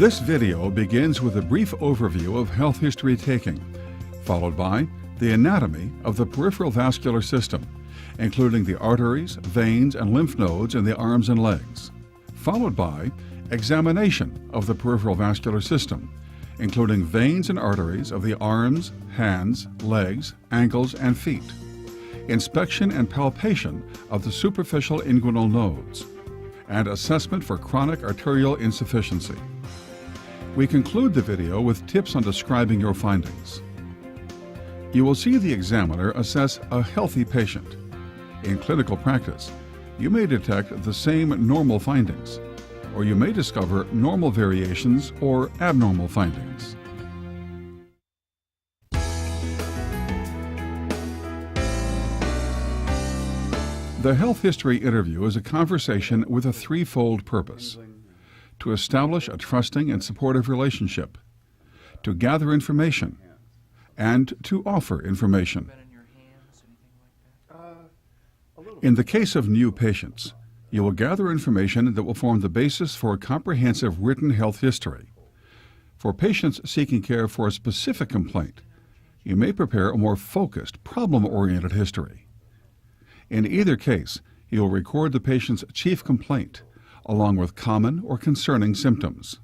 This video begins with a brief overview of health history taking, followed by the anatomy of the peripheral vascular system, including the arteries, veins, and lymph nodes in the arms and legs, followed by examination of the peripheral vascular system, including veins and arteries of the arms, hands, legs, ankles, and feet, inspection and palpation of the superficial inguinal nodes, and assessment for chronic arterial insufficiency. We conclude the video with tips on describing your findings. You will see the examiner assess a healthy patient. In clinical practice, you may detect the same normal findings, or you may discover normal variations or abnormal findings. The health history interview is a conversation with a threefold purpose: to establish a trusting and supportive relationship, to gather information, and to offer information. In the case of new patients, you will gather information that will form the basis for a comprehensive written health history. For patients seeking care for a specific complaint, you may prepare a more focused, problem-oriented history. In either case, you will record the patient's chief complaint, along with common or concerning symptoms.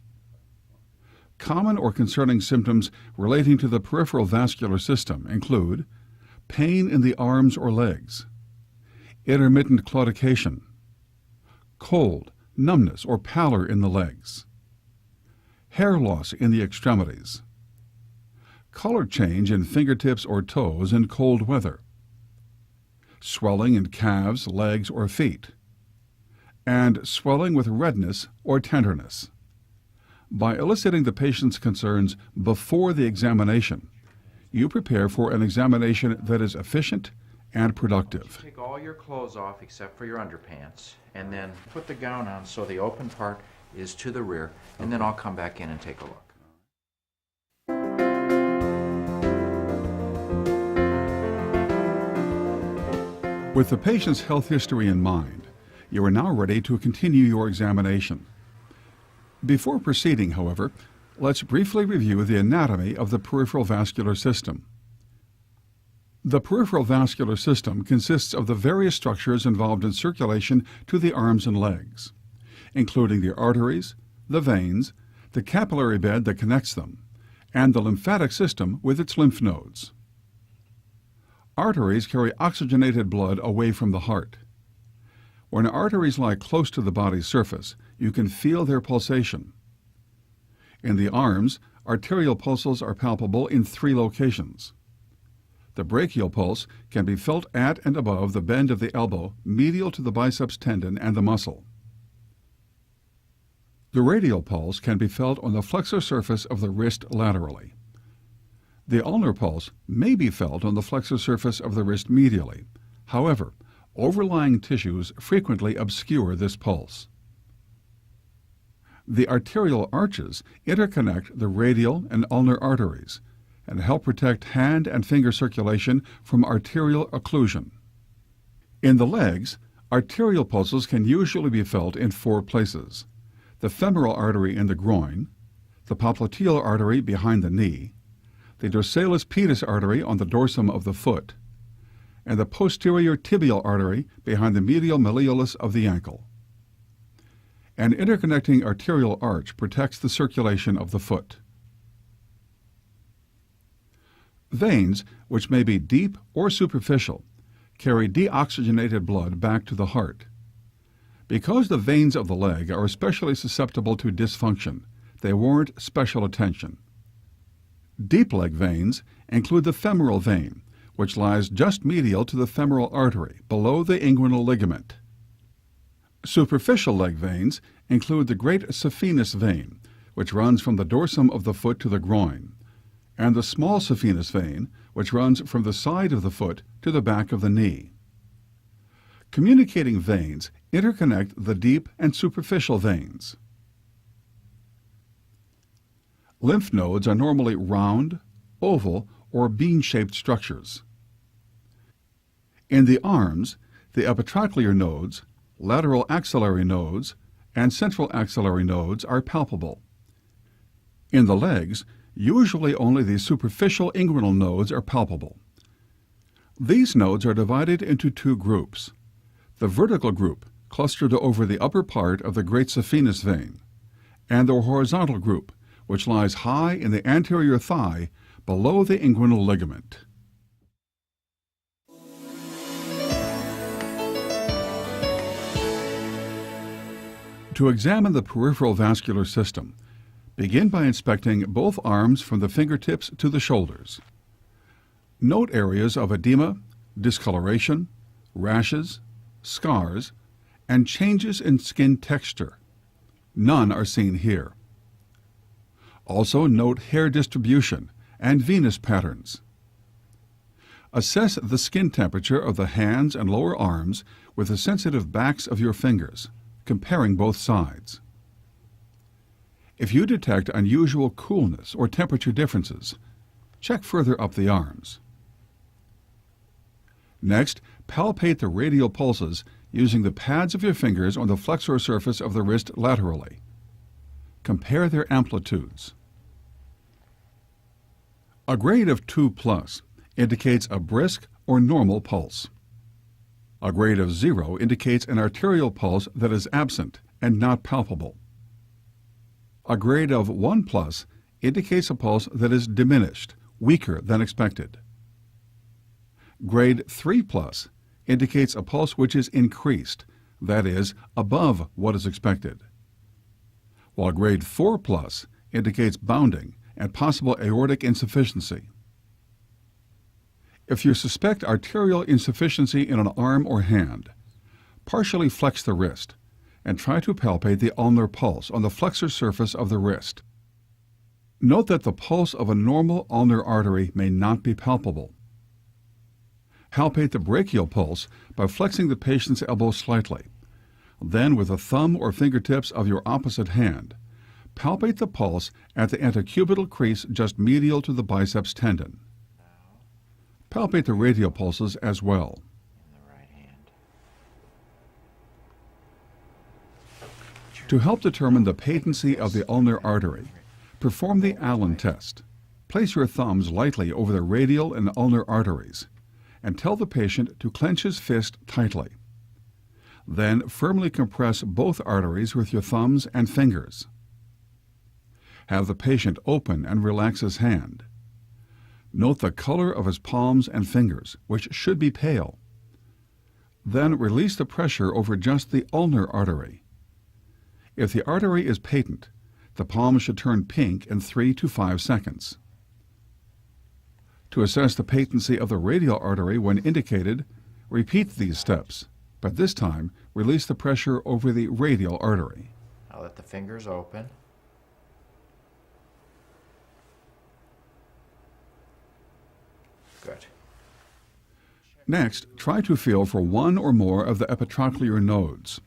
Common or concerning symptoms relating to the peripheral vascular system include pain in the arms or legs, intermittent claudication, cold, numbness or pallor in the legs, hair loss in the extremities, color change in fingertips or toes in cold weather, swelling in calves, legs, or feet, and swelling with redness or tenderness. By eliciting the patient's concerns before the examination, you prepare for an examination that is efficient and productive. Take all your clothes off except for your underpants, and then put the gown on so the open part is to the rear, and then I'll come back in and take a look. With the patient's health history in mind, you are now ready to continue your examination. Before proceeding, however, let's briefly review the anatomy of the peripheral vascular system. The peripheral vascular system consists of the various structures involved in circulation to the arms and legs, including the arteries, the veins, the capillary bed that connects them, and the lymphatic system with its lymph nodes. Arteries carry oxygenated blood away from the heart. When arteries lie close to the body's surface, you can feel their pulsation. In the arms, arterial pulses are palpable in 3 locations. The brachial pulse can be felt at and above the bend of the elbow, medial to the biceps tendon and the muscle. The radial pulse can be felt on the flexor surface of the wrist laterally. The ulnar pulse may be felt on the flexor surface of the wrist medially. However, overlying tissues frequently obscure this pulse. The arterial arches interconnect the radial and ulnar arteries and help protect hand and finger circulation from arterial occlusion. In the legs, arterial pulses can usually be felt in 4 places: the femoral artery in the groin, the popliteal artery behind the knee, the dorsalis pedis artery on the dorsum of the foot, and the posterior tibial artery behind the medial malleolus of the ankle. An interconnecting arterial arch protects the circulation of the foot. Veins, which may be deep or superficial, carry deoxygenated blood back to the heart. Because the veins of the leg are especially susceptible to dysfunction, they warrant special attention. Deep leg veins include the femoral vein, which lies just medial to the femoral artery, below the inguinal ligament. Superficial leg veins include the great saphenous vein, which runs from the dorsum of the foot to the groin, and the small saphenous vein, which runs from the side of the foot to the back of the knee. Communicating veins interconnect the deep and superficial veins. Lymph nodes are normally round, oval, or bean-shaped structures. In the arms, the epitrochlear nodes, lateral axillary nodes, and central axillary nodes are palpable. In the legs, usually only the superficial inguinal nodes are palpable. These nodes are divided into two groups. The vertical group, clustered over the upper part of the great saphenous vein, and the horizontal group, which lies high in the anterior thigh below the inguinal ligament. To examine the peripheral vascular system, begin by inspecting both arms from the fingertips to the shoulders. Note areas of edema, discoloration, rashes, scars, and changes in skin texture. None are seen here. Also note hair distribution and venous patterns. Assess the skin temperature of the hands and lower arms with the sensitive backs of your fingers, comparing both sides. If you detect unusual coolness or temperature differences, check further up the arms. Next, palpate the radial pulses using the pads of your fingers on the flexor surface of the wrist laterally. Compare their amplitudes. A grade of 2+ indicates a brisk or normal pulse. A grade of 0 indicates an arterial pulse that is absent and not palpable. A grade of 1+ indicates a pulse that is diminished, weaker than expected. Grade 3+ indicates a pulse which is increased, that is, above what is expected, while grade 4+ indicates bounding and possible aortic insufficiency. If you suspect arterial insufficiency in an arm or hand, partially flex the wrist and try to palpate the ulnar pulse on the flexor surface of the wrist. Note that the pulse of a normal ulnar artery may not be palpable. Palpate the brachial pulse by flexing the patient's elbow slightly. Then, with the thumb or fingertips of your opposite hand, palpate the pulse at the antecubital crease just medial to the biceps tendon. Palpate the radial pulses as well. In the right hand. To help determine the patency of the ulnar artery, perform the Allen test. Place your thumbs lightly over the radial and ulnar arteries and tell the patient to clench his fist tightly. Then firmly compress both arteries with your thumbs and fingers. Have the patient open and relax his hand. Note the color of his palms and fingers, which should be pale. Then release the pressure over just the ulnar artery. If the artery is patent, the palm should turn pink in 3 to 5 seconds. To assess the patency of the radial artery when indicated, repeat these steps, but this time release the pressure over the radial artery. I'll let the fingers open. Good. Next, try to feel for one or more of the epitrochlear nodes.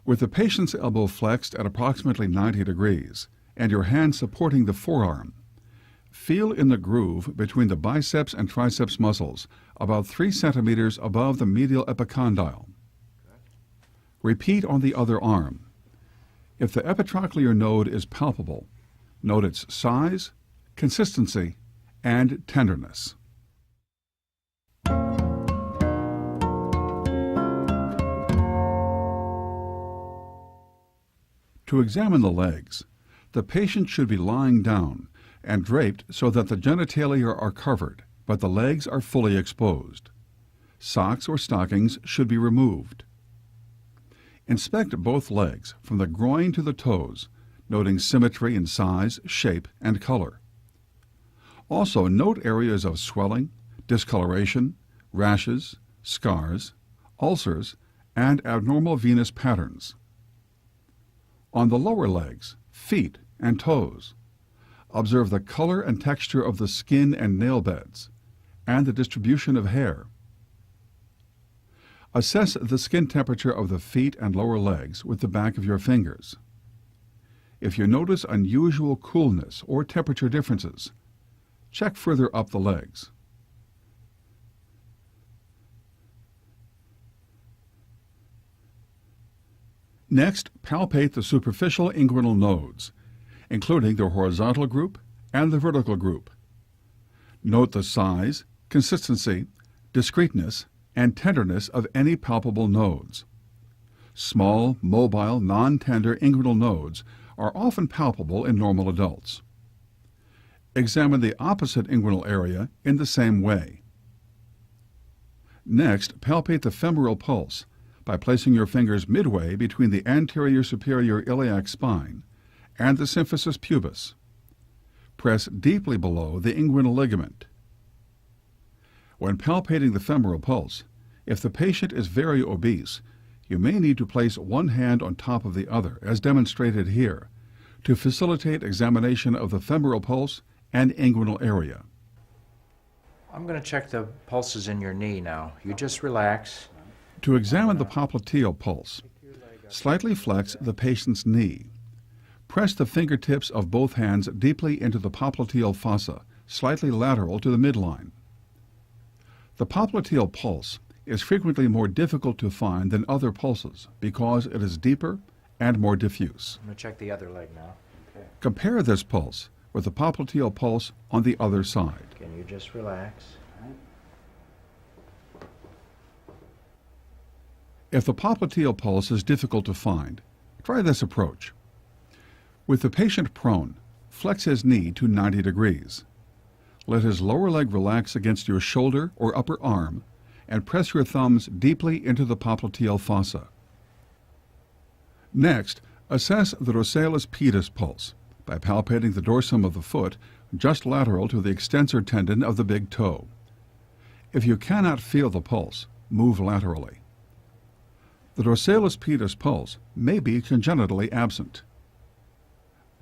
With the patient's elbow flexed at approximately 90 degrees and your hand supporting the forearm, feel in the groove between the biceps and triceps muscles about 3 centimeters above the medial epicondyle. Repeat on the other arm. If the epitrochlear node is palpable, note its size, consistency, and tenderness. To examine the legs, the patient should be lying down and draped so that the genitalia are covered, but the legs are fully exposed. Socks or stockings should be removed. Inspect both legs from the groin to the toes, noting symmetry in size, shape, and color. Also note areas of swelling, discoloration, rashes, scars, ulcers, and abnormal venous patterns. On the lower legs, feet, and toes, observe the color and texture of the skin and nail beds, and the distribution of hair. Assess the skin temperature of the feet and lower legs with the back of your fingers. If you notice unusual coolness or temperature differences, check further up the legs. Next, palpate the superficial inguinal nodes including the horizontal group and the vertical group. Note the size, consistency, discreteness, and tenderness of any palpable nodes. Small, mobile, non-tender inguinal nodes are often palpable in normal adults. Examine the opposite inguinal area in the same way. Next, palpate the femoral pulse by placing your fingers midway between the anterior superior iliac spine and the symphysis pubis. Press deeply below the inguinal ligament. When palpating the femoral pulse, if the patient is very obese, you may need to place one hand on top of the other, as demonstrated here, to facilitate examination of the femoral pulse and inguinal area. I'm going to check the pulses in your knee now. You just relax. To examine the popliteal pulse, slightly flex the patient's knee. Press the fingertips of both hands deeply into the popliteal fossa, slightly lateral to the midline. The popliteal pulse is frequently more difficult to find than other pulses because it is deeper and more diffuse. I'm going to check the other leg now. Okay. Compare this pulse with the popliteal pulse on the other side. Can you just relax? If the popliteal pulse is difficult to find, try this approach. With the patient prone, flex his knee to 90 degrees. Let his lower leg relax against your shoulder or upper arm and press your thumbs deeply into the popliteal fossa. Next, assess the dorsalis pedis pulse by palpating the dorsum of the foot just lateral to the extensor tendon of the big toe. If you cannot feel the pulse, move laterally. The dorsalis pedis pulse may be congenitally absent.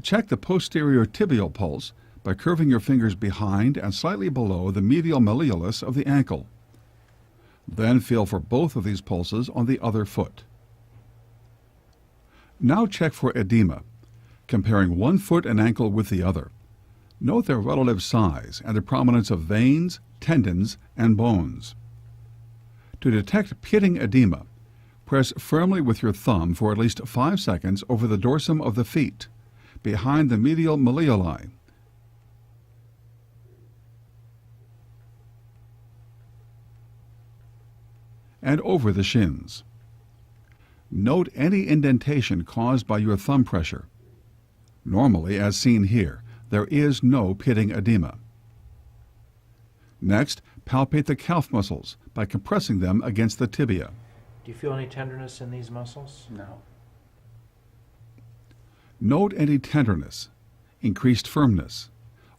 Check the posterior tibial pulse by curving your fingers behind and slightly below the medial malleolus of the ankle. Then feel for both of these pulses on the other foot. Now check for edema, comparing one foot and ankle with the other. Note their relative size and the prominence of veins, tendons, and bones. To detect pitting edema, press firmly with your thumb for at least 5 seconds over the dorsum of the feet, behind the medial malleoli. And over the shins. Note any indentation caused by your thumb pressure. Normally, as seen here, there is no pitting edema. Next, palpate the calf muscles by compressing them against the tibia. Do you feel any tenderness in these muscles? No. Note any tenderness, increased firmness,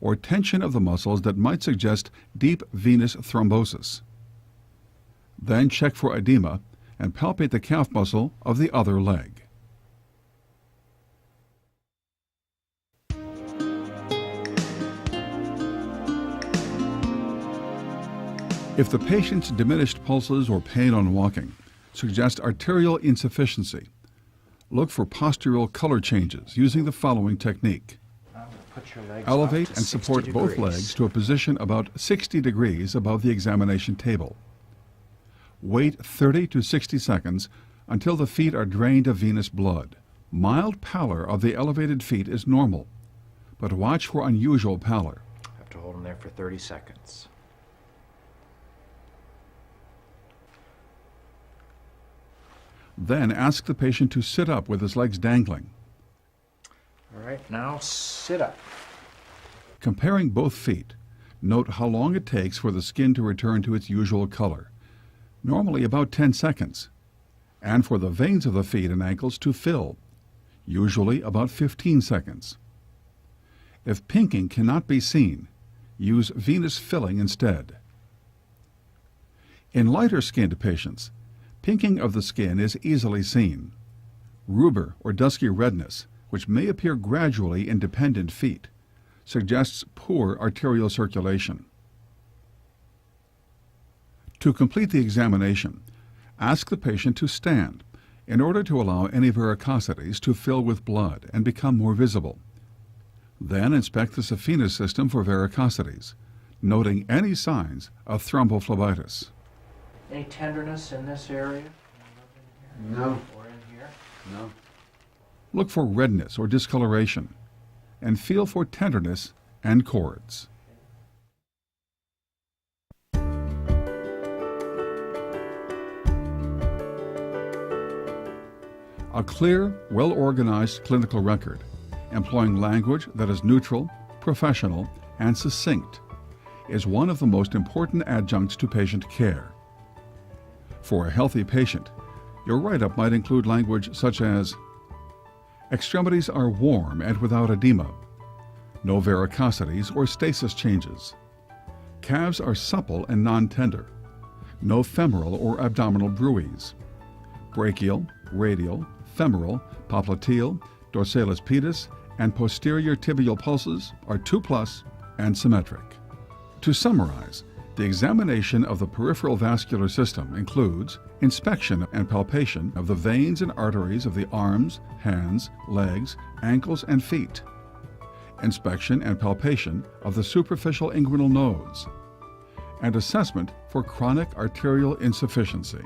or tension of the muscles that might suggest deep venous thrombosis. Then check for edema and palpate the calf muscle of the other leg. If the patient's diminished pulses or pain on walking suggest arterial insufficiency, look for postural color changes using the following technique. I'm going to put your legs Elevate up to and support 60 both degrees. legs to a position about 60 degrees above the examination table. Wait 30 to 60 seconds until the feet are drained of venous blood. Mild pallor of the elevated feet is normal, but watch for unusual pallor. I have to hold them there for 30 seconds. Then ask the patient to sit up with his legs dangling. All right, now sit up. Comparing both feet, note how long it takes for the skin to return to its usual color, normally about 10 seconds, and for the veins of the feet and ankles to fill, usually about 15 seconds. If pinking cannot be seen, use venous filling instead. In lighter-skinned patients, pinking of the skin is easily seen. Rubor or dusky redness, which may appear gradually in dependent feet, suggests poor arterial circulation. To complete the examination, ask the patient to stand in order to allow any varicosities to fill with blood and become more visible. Then inspect the saphenous system for varicosities, noting any signs of thrombophlebitis. Any tenderness in this area? No. Or in here? No. Look for redness or discoloration, and feel for tenderness and cords. A clear, well-organized clinical record, employing language that is neutral, professional, and succinct, is one of the most important adjuncts to patient care. For a healthy patient, your write-up might include language such as, extremities are warm and without edema, no varicosities or stasis changes, calves are supple and non-tender, no femoral or abdominal bruits, brachial, radial, femoral, popliteal, dorsalis pedis, and posterior tibial pulses are 2+ and symmetric. To summarize, the examination of the peripheral vascular system includes inspection and palpation of the veins and arteries of the arms, hands, legs, ankles, and feet, inspection and palpation of the superficial inguinal nodes, and assessment for chronic arterial insufficiency.